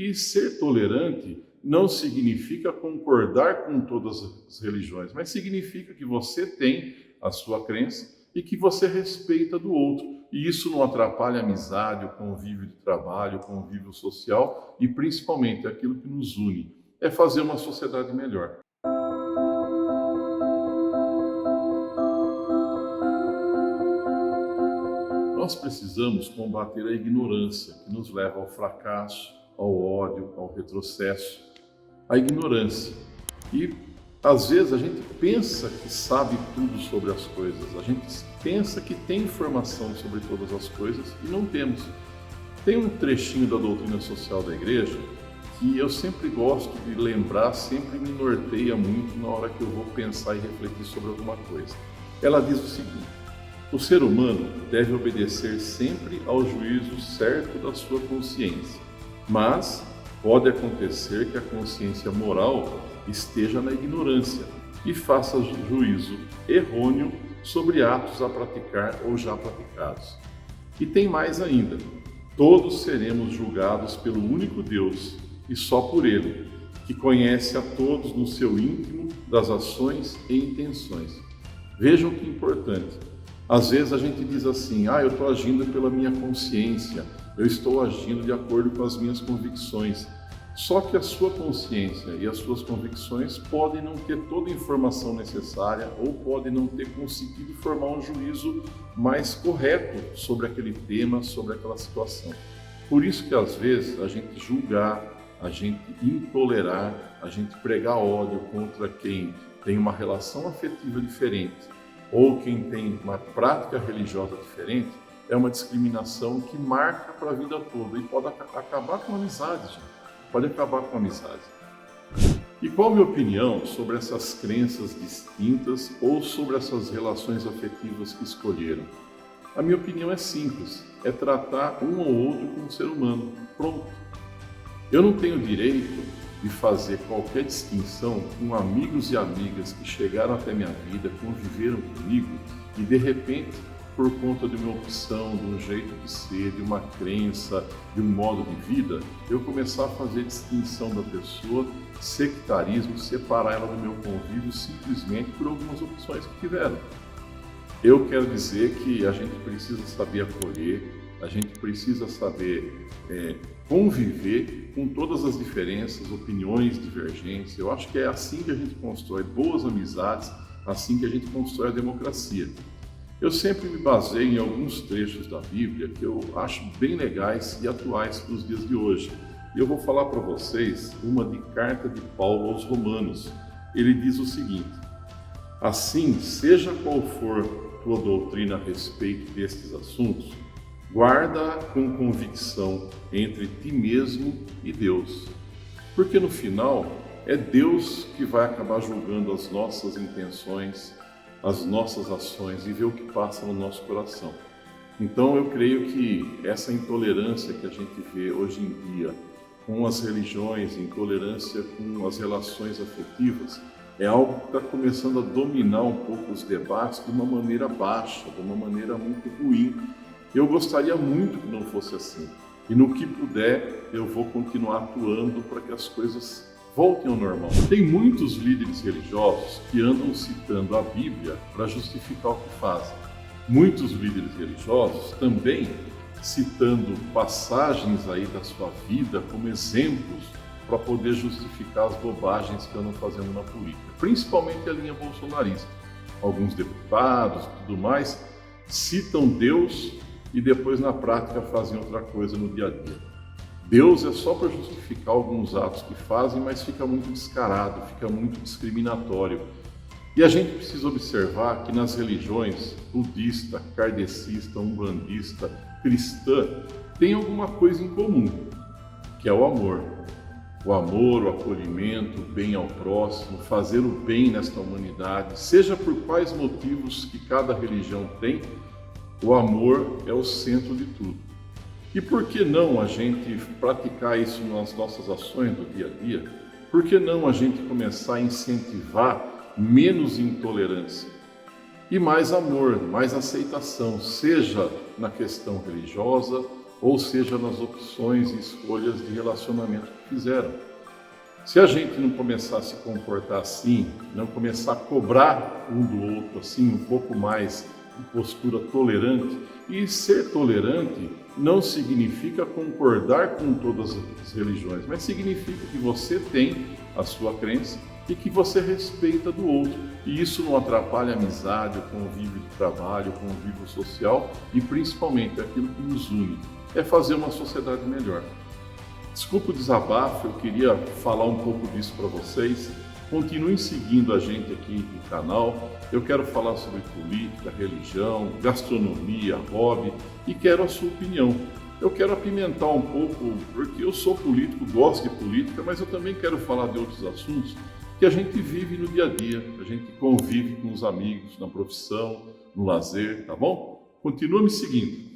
E ser tolerante não significa concordar com todas as religiões, mas significa que você tem a sua crença e que você respeita do outro. E isso não atrapalha a amizade, o convívio de trabalho, o convívio social e principalmente aquilo que nos une, é fazer uma sociedade melhor. Nós precisamos combater a ignorância que nos leva ao fracasso, ao ódio, ao retrocesso. A ignorância. E às vezes a gente pensa que sabe tudo sobre as coisas, a gente pensa que tem informação sobre todas as coisas e não temos. Tem um trechinho da doutrina social da igreja que eu sempre gosto de lembrar, sempre me norteia muito na hora que eu vou pensar e refletir sobre alguma coisa. Ela diz o seguinte: o ser humano deve obedecer sempre ao juízo certo da sua consciência, mas pode acontecer que a consciência moral esteja na ignorância e faça juízo errôneo sobre atos a praticar ou já praticados. E tem mais ainda: todos seremos julgados pelo único Deus e só por Ele, que conhece a todos no seu íntimo das ações e intenções. Vejam que importante. Às vezes a gente diz assim: eu estou agindo pela minha consciência, eu estou agindo de acordo com as minhas convicções. Só que a sua consciência e as suas convicções podem não ter toda a informação necessária ou podem não ter conseguido formar um juízo mais correto sobre aquele tema, sobre aquela situação. Por isso que às vezes a gente julgar, a gente intolerar, a gente pregar ódio contra quem tem uma relação afetiva diferente ou quem tem uma prática religiosa diferente é uma discriminação que marca para a vida toda e pode acabar com a amizade, gente. Pode acabar com a amizade. E qual a minha opinião sobre essas crenças distintas ou sobre essas relações afetivas que escolheram? A minha opinião é simples, é tratar um ou outro como um ser humano. Pronto. Eu não tenho direito de fazer qualquer distinção com amigos e amigas que chegaram até minha vida, conviveram comigo e de repente, por conta de uma opção, de um jeito de ser, de uma crença, de um modo de vida, eu começar a fazer distinção da pessoa, sectarismo, separar ela do meu convívio simplesmente por algumas opções que tiveram. Eu quero dizer que a gente precisa saber acolher, a gente precisa saber conviver com todas as diferenças, opiniões divergentes. Eu acho que é assim que a gente constrói boas amizades, assim que a gente constrói a democracia. Eu sempre me baseio em alguns trechos da Bíblia que eu acho bem legais e atuais para os dias de hoje. E eu vou falar para vocês uma de carta de Paulo aos Romanos. Ele diz o seguinte: assim, seja qual for tua doutrina a respeito destes assuntos, guarda com convicção entre ti mesmo e Deus. Porque no final é Deus que vai acabar julgando as nossas intenções, as nossas ações e ver o que passa no nosso coração. Então eu creio que essa intolerância que a gente vê hoje em dia com as religiões, intolerância com as relações afetivas, é algo que está começando a dominar um pouco os debates de uma maneira baixa, de uma maneira muito ruim. Eu gostaria muito que não fosse assim. E no que puder, eu vou continuar atuando para que as coisas voltem ao normal. Tem muitos líderes religiosos que andam citando a Bíblia para justificar o que fazem. Muitos líderes religiosos também citando passagens aí da sua vida como exemplos para poder justificar as bobagens que andam fazendo na política, principalmente a linha bolsonarista. Alguns deputados e tudo mais citam Deus e depois na prática fazem outra coisa no dia a dia. Deus é só para justificar alguns atos que fazem, mas fica muito descarado, fica muito discriminatório. E a gente precisa observar que nas religiões budista, kardecista, umbandista, cristã, tem alguma coisa em comum, que é o amor. O amor, o acolhimento, o bem ao próximo, fazer o bem nesta humanidade, seja por quais motivos que cada religião tem, o amor é o centro de tudo. E por que não a gente praticar isso nas nossas ações do dia a dia? Por que não a gente começar a incentivar menos intolerância e mais amor, mais aceitação, seja na questão religiosa ou seja, nas opções e escolhas de relacionamento que fizeram. Se a gente não começar a se comportar assim, não começar a cobrar um do outro assim, um pouco mais de postura tolerante, e ser tolerante não significa concordar com todas as religiões, mas significa que você tem a sua crença e que você respeita do outro. E isso não atrapalha a amizade, o convívio de trabalho, o convívio social e principalmente aquilo que nos une, é fazer uma sociedade melhor. Desculpa o desabafo, eu queria falar um pouco disso para vocês. Continuem seguindo a gente aqui no canal. Eu quero falar sobre política, religião, gastronomia, hobby e quero a sua opinião. Eu quero apimentar um pouco, porque eu sou político, gosto de política, mas eu também quero falar de outros assuntos que a gente vive no dia a dia, a gente convive com os amigos, na profissão, no lazer, tá bom? Continua me seguindo.